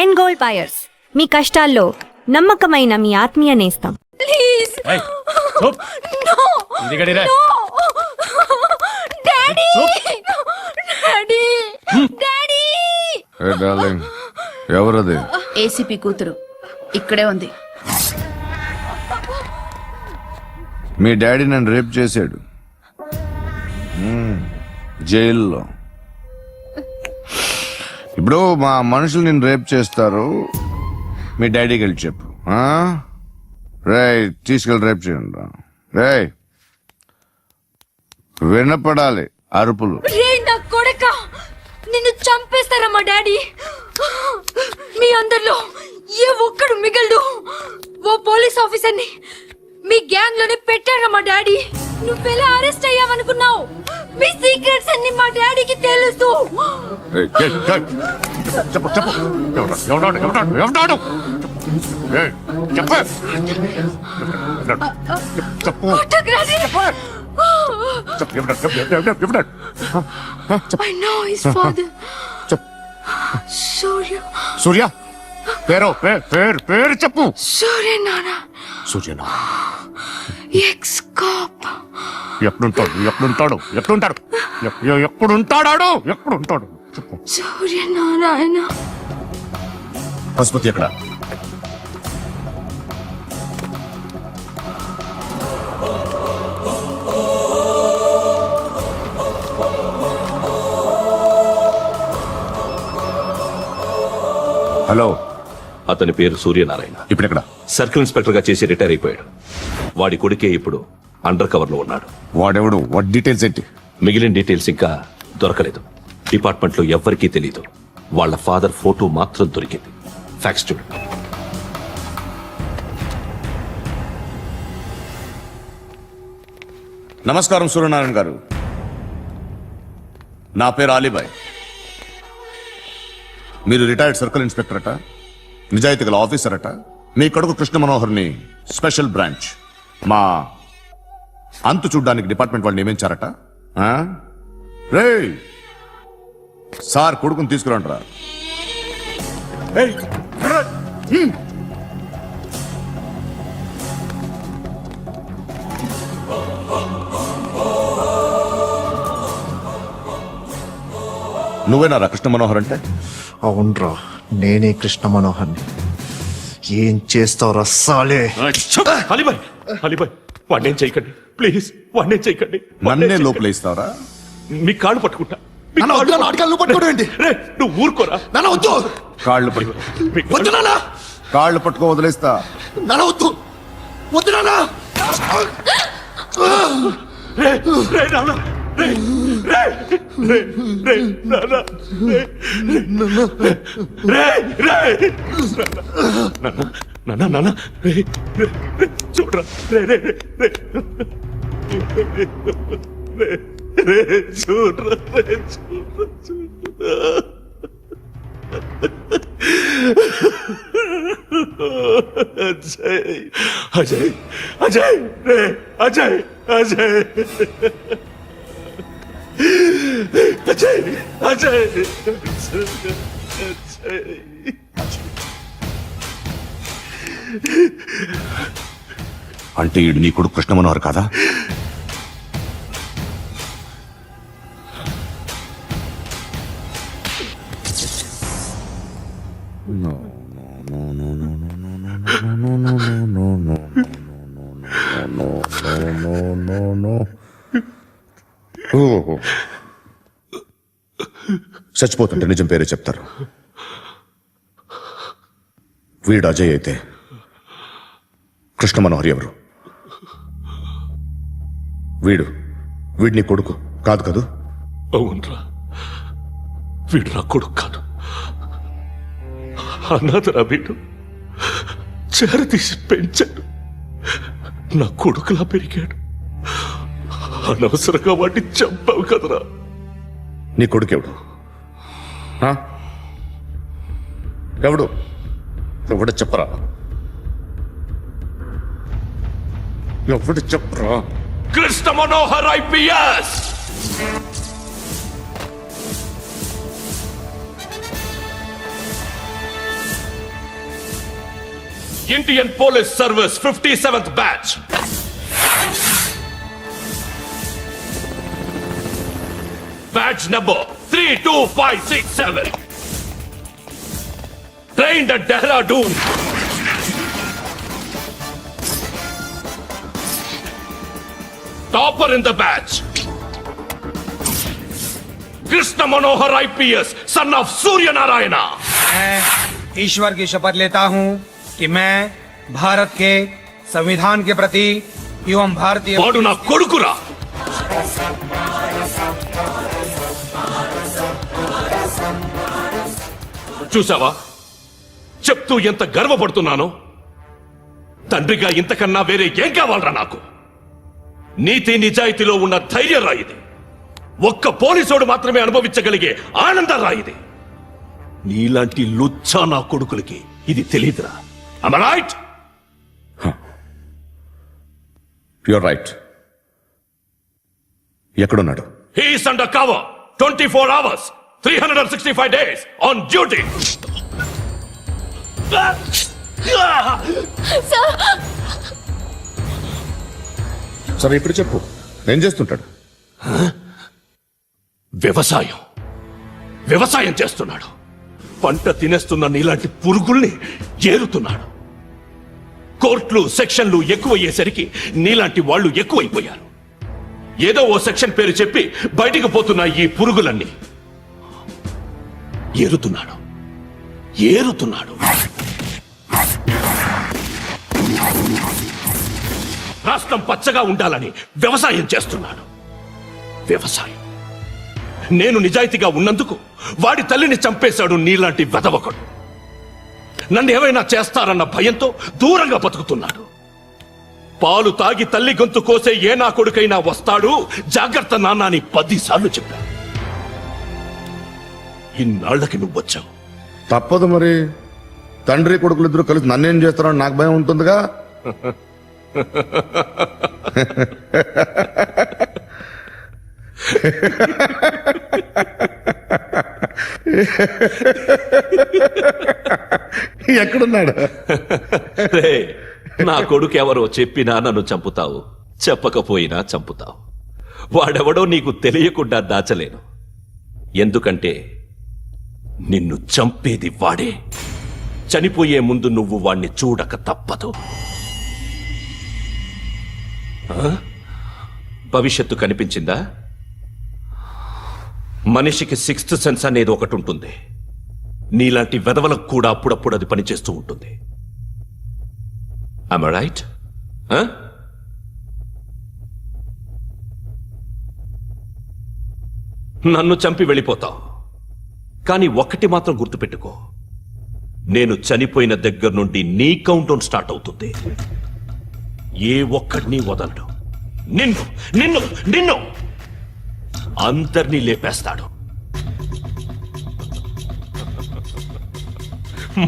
End gold buyers, మీ కష్టాల్లో నమ్మకమైన మీ ఆత్మీయ నేస్తం. Please no no daddy daddy daddy. ఏ డార్లింగ్, ఎవరది? ఏసీపీ కూతురు ఇక్కడే ఉంది. మీ డాడీ నన్ను రేప్ చేశాడు జైల్లో. ఇప్పుడు మా మనుషులు నిన్ను రేప్ చేస్తారు, మీ డాడీకి వెళ్ళి చెప్పు. రే తీసుకెళ్ళి రేప్ చేయండి. రే వినపడాలి అరుపులు. రే నా కొడక, నిన్ను చంపేస్తారా మా డాడీ? మీ అందరిలో ఏ ఒక్కడు మిగలడు. ఓ పోలీస్ ఆఫీసర్ని మీ గ్యాంగ్ లోనే పెట్టారా మా డాడీ? నువ్వెలా అరెస్ట్ అయ్యావనుకున్నావు? మీ సీక్రెట్స్ అన్ని మా డాడీకి తెలుసు. ఏయ్, ఏయ్, ఏయ్, చెప్పు చెప్పు. ఎవడాడు? ఏయ్, చెప్పు. చెప్పు. కొట్టకురాని. చెప్పు, ఎవడాడు? I know his father. చెప్పు. సూర్య. సూర్య పేరు చెప్పు. సూర్య నాన్న. సూర్యనా? X cap. ఎప్పుడుంటాడు చెప్పు. సూర్య నారాయణ. ఆసుపత్రి ఎక్కడ? హలో, అతని పేరు సూర్యనారాయణ. ఇప్పుడు ఎక్కడ? సర్కిల్ ఇన్స్పెక్టర్ గా చేసి రిటైర్ అయిపోయాడు. వాడి కొడుకే ఇప్పుడు అండర్ కవర్ లో ఉన్నాడు. వాడెవడు? వాట్ డీటెయిల్స్ ఏంటి? మిగిలిన డీటెయిల్స్ ఇంకా దొరకలేదు. డిపార్ట్మెంట్ లో ఎవ్వరికీ తెలియదు. వాళ్ళ ఫాదర్ ఫోటో మాత్రం దొరికింది. ఫ్యాక్స్ చూడు. నమస్కారం సూర్యనారాయణ గారు, నా పేరు అలీబాయ్. మీరు రిటైర్డ్ సర్కిల్ ఇన్స్పెక్టర్ అట, నిజాయితీ గల ఆఫీసర్ అట. మీ కొడుకు కృష్ణ మనోహర్ని స్పెషల్ బ్రాంచ్ మా అంతు చూడ్డానికి డిపార్ట్మెంట్ వాళ్ళు నియమించారట. రే సార్, కొడుకుని తీసుకురండి రా. నువ్వేనారా కృష్ణ మనోహర్ అంటే? అవునరా, నేనే కృష్ణ మనోహర్ని. ఏం చేస్తావు రస్సాలే? అలీబాయ్ వాడినేం చేయకండి ప్లీజ్, వాడినేం చేయకండి. నన్నే లోపల ఇస్తావరా? మీ కాళ్ళు పట్టుకుంటా. నువ్వు ఊరుకోరా. కాళ్ళు పట్టుకో వదిలేస్తా. చూడరా అజయ్ అజయ్ అజయ్ అజయ్ అజయ్ అజయ్ అంటే ఈడు నీ కొడుకు కృష్ణ మనోహర్ కాదా? చచ్చిపోతుంటే నిజం పేరే చెప్తారు. వీడు అజయ్ అయితే కృష్ణ మనోహర్ ఎవరు? వీడిని కొడుకు కాదు కదూ? అవునరా, వీడు నా కొడుకు కాదు. అనాథరా వీడు. చేరతీసి పెంచాడు. నా కొడుకులా పెరిగాడు. అనవసరంగా వాడిని చంపావు కదరా. నీ కొడుకెవడు? ఎవడు? ఎవడు చెప్పరా? ఎవడు చెప్పరా? Krishna Manohar IPS. Indian Police Service 57th batch. Badge number 32567. Trained at Dehradun. Topper in the batch. Krishna Manohar IPS, son of Surya Narayana. मैं ईश्वर की शपथ लेता हूँ कि मैं भारत के संविधान के प्रति एवं भारतीय వాడు నా కొడుకురా. చూసావా చెప్తూ ఎంత గర్వపడుతున్నానో. తండ్రిగా ఇంతకన్నా వేరే ఏం కావాలరా నాకు? నీతి నిజాయితీలో ఉన్న ధైర్యం రా ఇది. ఒక్క పోలీసోడు మాత్రమే అనుభవించగలిగే ఆనందం రా ఇది. నీలాంటి లుచ్చా నా కొడుకులకి ఇది తెలియదురా. Am I right? You're right. ఎక్కడున్నాడు? He is under cover 24 hours 365 days on duty. సరే ఇప్పుడు చెప్పు, ఏం చేస్తుంటాడు? వ్యవసాయం చేస్తున్నాడు. పంట తినేస్తున్న నీలాంటి పురుగుల్ని ఏరుతున్నాడు. కోర్టులు సెక్షన్లు ఎక్కువయ్యేసరికి నీలాంటి వాళ్ళు ఎక్కువైపోయారు. ఏదో ఓ సెక్షన్ పేరు చెప్పి బయటికి పోతున్న ఈ పురుగులన్నీ ఏరుతున్నాడు. రాష్ట్రం పచ్చగా ఉండాలని వ్యవసాయం చేస్తున్నాడు. నేను నిజాయితీగా ఉన్నందుకు వాడి తల్లిని చంపేశాడు నీలాంటి వెధవకుడు. నన్ను ఏమైనా చేస్తారన్న భయంతో దూరంగా బతుకుతున్నాడు. పాలు తాగి తల్లి గొంతు కోసే ఏ నా కొడుకైనా వస్తాడు, జాగ్రత్త నాన్న అని 10 సార్లు చెప్పాను. ఇన్నాళ్లకి నువ్వు వచ్చావు. తప్పదు మరి. తండ్రి కొడుకులు ఇద్దరు కలిసి నన్నేం చేస్తారని నాకు భయం ఉంటుందిగా. ఎక్కడున్నాడు? నా కొడుకు ఎవరో చెప్పినా నన్ను చంపుతావు, చెప్పకపోయినా చంపుతావు. వాడెవడో నీకు తెలియకుండా దాచలేను. ఎందుకంటే నిన్ను చంపేది వాడే. చనిపోయే ముందు నువ్వు వాణ్ణి చూడక తప్పదు. భవిష్యత్తు కనిపించిందా? మనిషికి 6th సెన్స్ అనేది ఒకటి ఉంటుంది. నీలాంటి వెధవలకు కూడా అప్పుడప్పుడు అది పనిచేస్తూ ఉంటుంది. Am I right? నన్ను చంపి వెళ్ళిపోతావు. కానీ ఒక్కటి మాత్రం గుర్తుపెట్టుకో, నేను చనిపోయిన దగ్గర నుండి నీ కౌంటౌన్ స్టార్ట్ అవుతుంది. ఏ ఒక్కడిని వదలడు. నిన్ను నిన్ను నిన్ను అందరినీ లేపేస్తాడు.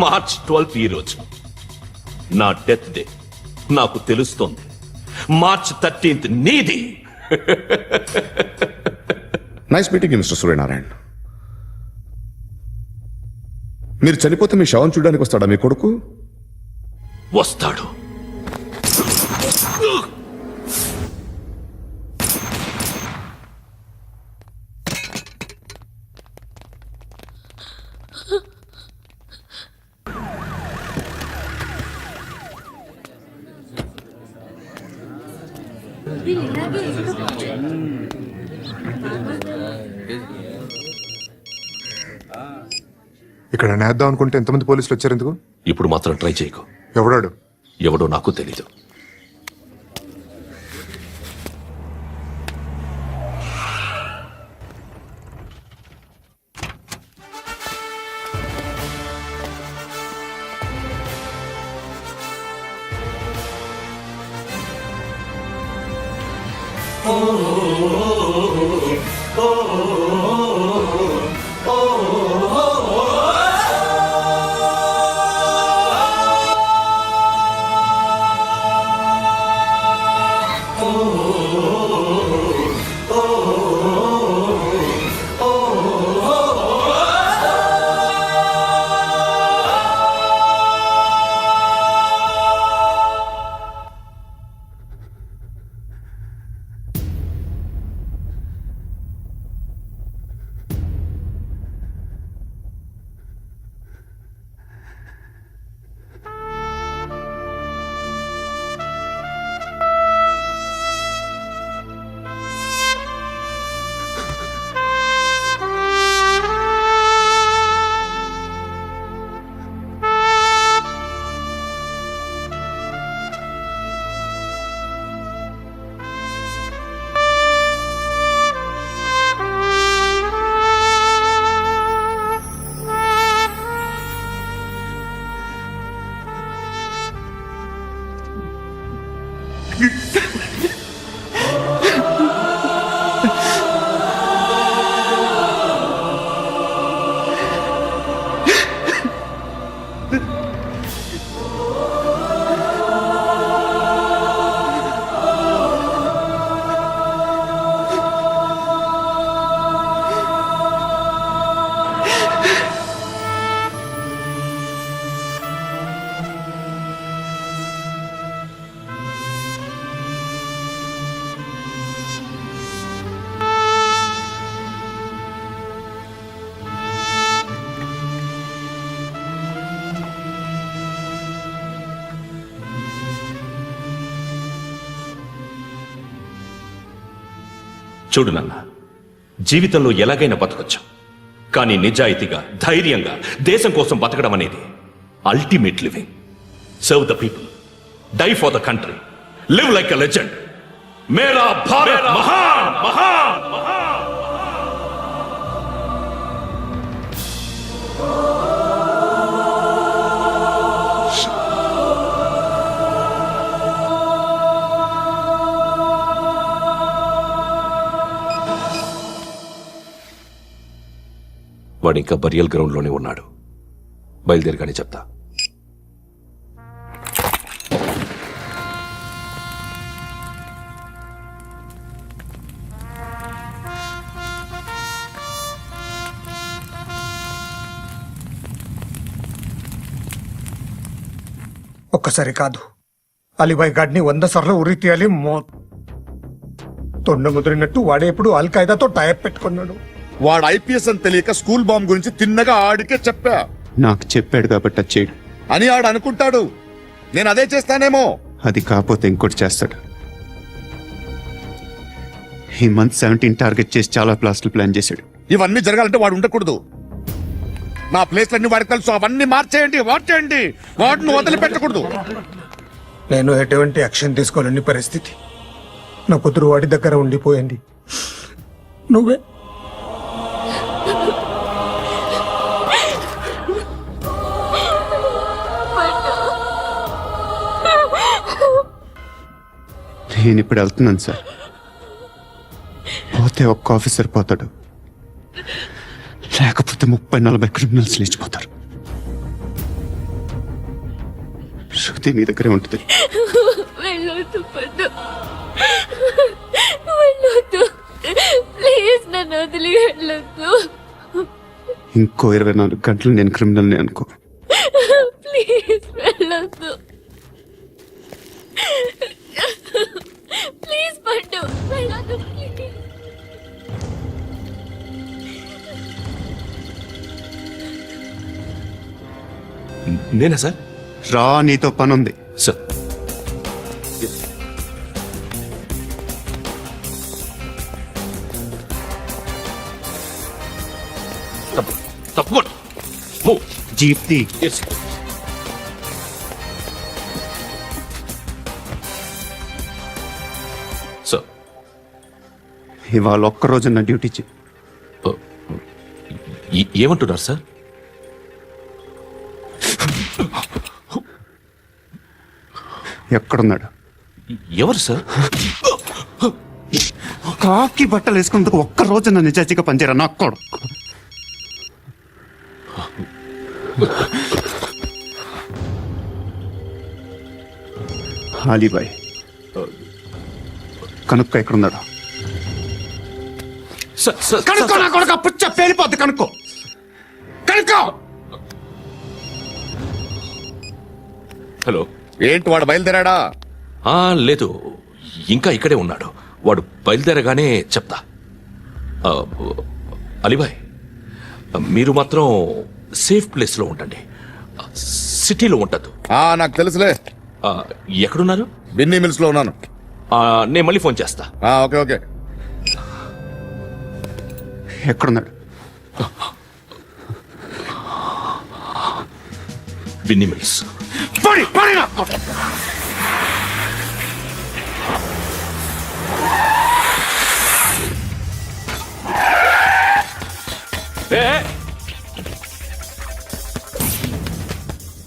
మార్చ్ 12 ఈ రోజు నా డెత్ డే. నాకు తెలుస్తోంది. మార్చ్ 13 నీది. Nice meeting mister Suryanarayana. మీరు చనిపోతే మీ శవం చూడడానికి వస్తాడా మీ కొడుకు? వస్తాడు. ఇక్కడ నేద్దాం అనుకుంటే ఎంతమంది పోలీసులు వచ్చారు ఎందుకు? ఇప్పుడు మాత్రం ట్రై చేయకు. ఎవడాడు? ఎవడో నాకు తెలీదు. చూడు నాన్న, జీవితంలో ఎలాగైనా బతకొచ్చు, కానీ నిజాయితీగా ధైర్యంగా దేశం కోసం బతకడం అనేది ultimate living. Serve the people, die for the country, live like a legend. మేరా భారత్ మహాన్ మహాన్ మహాన్. వాడు ఇంకా బరియల్ గ్రౌండ్ లోనే ఉన్నాడు. బయలుదేరగానే చెప్తా. ఒక్కసారి కాదు, అలీబాయ్ గాడిని 100 సార్లు ఉరి తీయాలి. తొండ ముదిరినట్టు వాడే ఇప్పుడు అల్ ఖైదాతో టైప్ పెట్టుకున్నాడు. వాడు ఐపీఎస్ అని తెలియక స్కూల్ బాంబ్ గురించి తిన్నగా ఆడికే చెప్పా నాకు చెప్పాడు కాబట్టి అది చేయడు. అని ఆడు అనుకుంటాడు. నేను అదే చేస్తానేమో. అది కాకపోతే ఇంకోటి చేస్తాడు. ఈ మంత్ 17 టార్గెట్ చేసి చాలా ప్లాస్టులు ప్లాన్ చేశాడు. ఇవన్నీ జరగాలంటే వాడు ఉండకూడదు. నా ప్లేస్లన్నీ వాడికి తెలుసు. అవన్నీ మార్చేయండి, వాడ్చేయండి. వాటిని వదిలిపెట్టకూడదు. నేను ఎటువంటి యాక్షన్ తీసుకోలేని పరిస్థితి. నా కూతురు వాడి దగ్గర ఉండిపోయింది. నువ్వే నేను ఇప్పుడు వెళ్తున్నాను సార్. పోతే ఒక్క ఆఫీసర్ పోతాడు, లేకపోతే 30-40 క్రిమినల్స్ లేచిపోతారు. శృతి మీ దగ్గరే ఉంటుంది. వెళ్ళొద్దు పద్దు, వెళ్ళొద్దు ప్లీజ్, నన్ను వదిలి వెళ్ళొద్దు. ఇంకో 24 గంటలు నేను క్రిమినల్ని అనుకో. ప్లీజ్ వెళ్ళొద్దు, ప్లీజ్ పట్టు, వెళ్ళొద్దు ప్లీజ్. నేనా సార్? రా, నీతో పని ఉంది. సార్, తప్పకుండా జీప్తి సార్. ఇవాళ ఒక్కరోజు నా డ్యూటీ చేయి. ఏమంటున్నారు సార్? ఎక్కడున్నాడు? ఎవరు సార్? కాకి బట్టలు వేసుకున్నందుకు ఒక్కరోజు నా నిజాయితీగా పనిచేయరా నా కొడుకు. అలీబాయ్ కనుక్కో ఎక్కడున్నాడు. కనుక్కో నా కొడుకు, పుచ్చ పేలిపోద్ది. కనుక్కో కనుక్కో. హలో, ఏంటి వాడు బయలుదేరాడా? లేదు, ఇంకా ఇక్కడే ఉన్నాడు. వాడు బయలుదేరగానే చెప్తా. అలీబాయ్, మీరు మాత్రం సేఫ్ ప్లేస్ లో ఉండండి, సిటీలో ఉండద్దు. నాకు తెలుసులే. ఎక్కడున్నారు? బిన్నీ మిల్స్ లో ఉన్నాను. నేను మళ్ళీ ఫోన్ చేస్తా. Okay okay. ఎక్కడున్నాడు? బిన్నీ మిల్స్.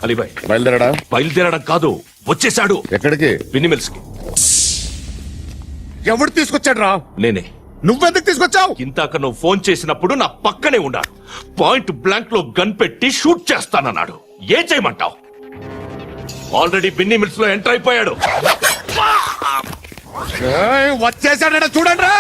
అలీబాయ్ బయలుదేరాడా? బయలుదేరడం కాదు, వచ్చేశాడు. ఎక్కడికి? బిన్నీ మిల్స్ కి. ఎవడు తీసుకొచ్చాడు రా? నేనే. నువ్వెందుకు తీసుకొచ్చావు? ఇందాక నువ్వు ఫోన్ చేసినప్పుడు నా పక్కనే ఉన్నాడు. పాయింట్ బ్లాంక్ లో గన్ పెట్టి షూట్ చేస్తానన్నాడు. ఏం చేయమంటావు? ఆల్రెడీ బిన్నీ మిల్స్ లో ఎంటర్ అయిపోయాడు. వచ్చేసాడ చూడండి రా.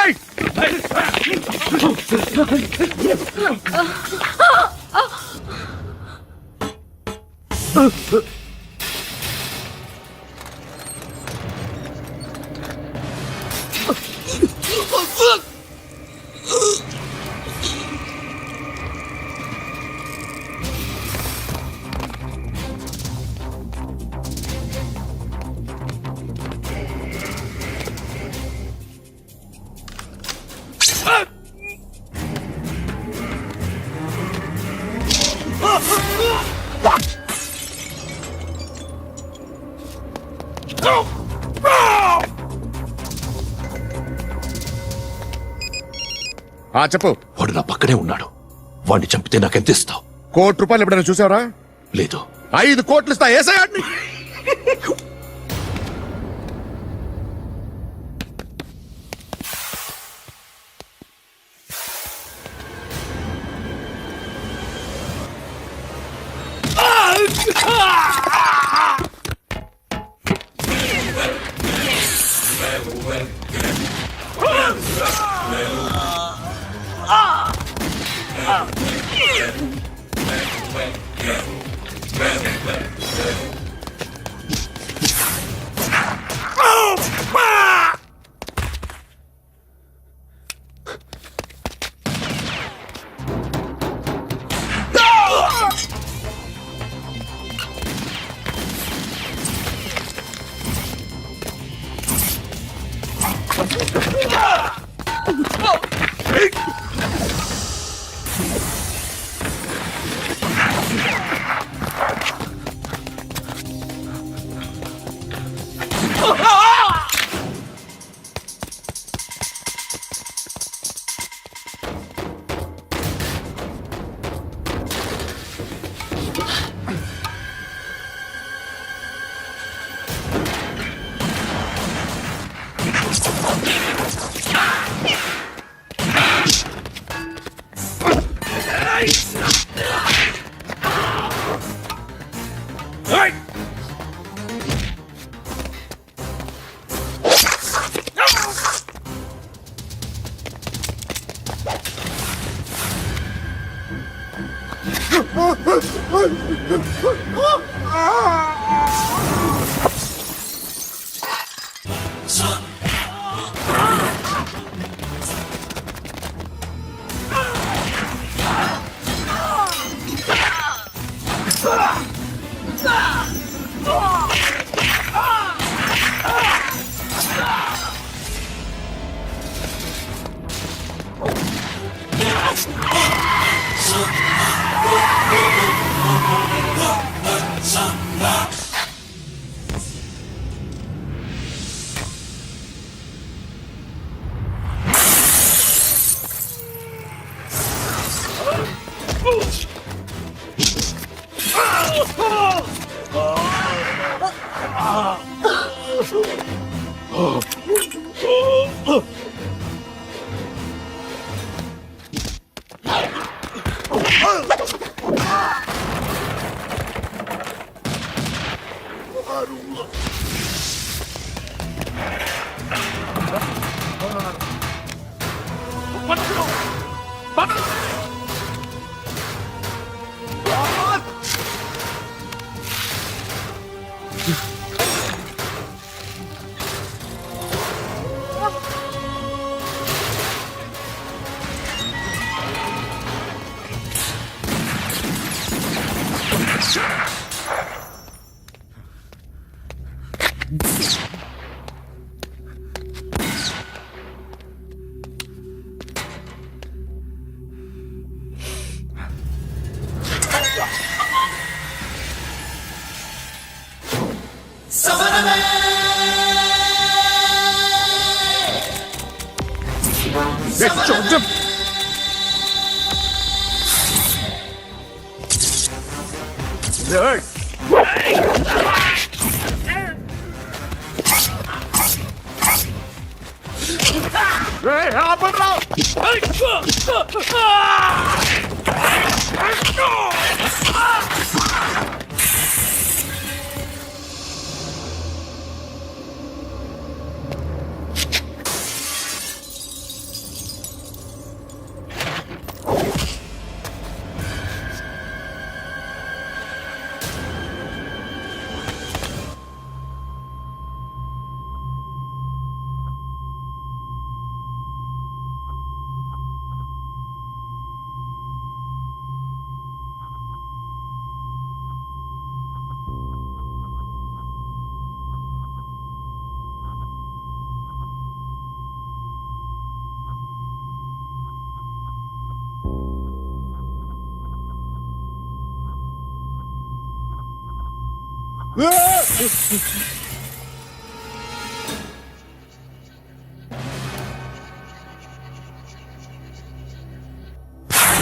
చెప్పు. వాడు నా పక్కనే ఉన్నాడు. వాడిని చంపితే నాకెంత ఇస్తావు? ₹1 ఎప్పుడైనా చూసావరా? లేదు. 5 కోట్లు ఇస్తా. ఏసయాడిని.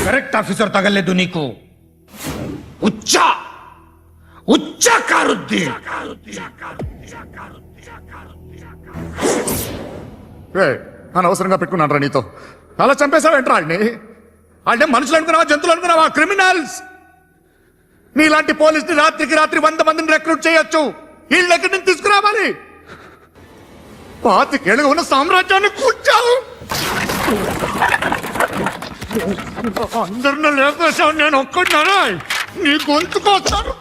करेक्ट ऑफिसर तगलेदु नीकु उच्चा उच्चा कारुद्दीन అనవసరంగా పెట్టుకున్నాను నీతో అలా చంపేశావేంట్రా ఆయన్ని అంటే మనుషులు అనుకున్నావా జంతువులు అనుకున్నావా క్రిమినల్స్ నీలాంటి పోలీస్ ని రాత్రికి రాత్రి 100 మందిని రిక్రూట్ చేయొచ్చు వీళ్ళ దగ్గర నుంచి తీసుకురావాలి 25 ఏళ్ళుగా ఉన్న సామ్రాజ్యాన్ని కూర్చావు అందరిని లేపేశావు నేను ఒక్కడినారా నీ గొంతుకొస్తాను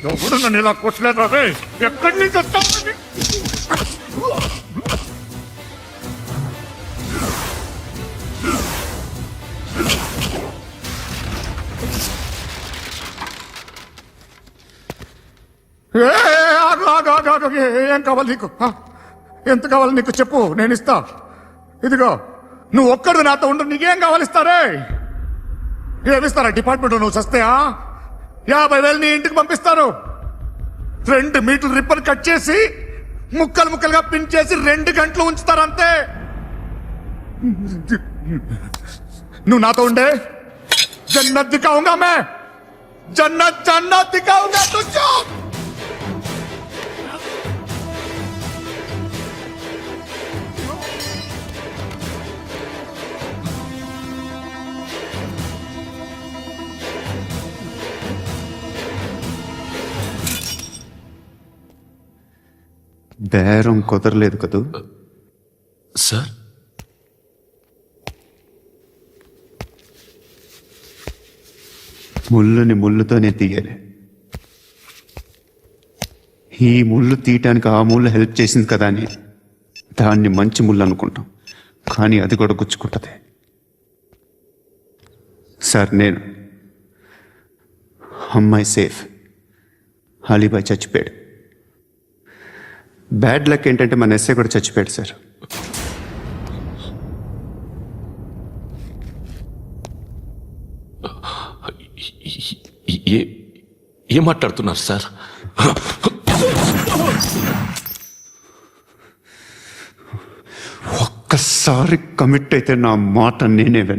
ఎవడు నన్ను ఇలా కొట్టలేదు రే ఎక్కడి నుంచి వస్తావు ఏం కావాలి నీకు ఎంత కావాలి నీకు చెప్పు నేను ఇస్తా ఇదిగో నువ్వు ఒక్కడు నాతో ఉండు నీకేం కావాలి ఇస్తారే ఏమిస్తారా డిపార్ట్మెంట్ నువ్వు చస్తేయా 50,000 నీ ఇంటికి పంపిస్తారు 2 మీటర్లు రిబ్బన్ కట్ చేసి ముక్కలు ముక్కలుగా పిన్ చేసి 2 గంటలు ఉంచుతారు అంతే నువ్వు నాతో ఉండే జన్నత్ దిఖాऊंगा मैं जन्नत जन्नत दिखाऊंगा तुझको బేరం కుదరలేదు కదూ సార్ ముళ్ళుని ముళ్ళుతోనే తీయాలి ఈ ముళ్ళు తీయటానికి ఆ ముళ్ళు హెల్ప్ చేసింది కదా అని దాన్ని మంచి ముళ్ళు అనుకుంటాం కానీ అది కూడా గుచ్చుకుంటుంది సార్ నేను అమ్మాయి సేఫ్ అలీబాయ్ చచ్చిపోయాడు బ్యాడ్ లక్ ఏంటంటే మన ఎస్ఐ కూడా చచ్చిపోయాడు సార్ ఏం మాట్లాడుతున్నారు సార్ ఒక్కసారి కమిట్ అయితే నా మాట నేనే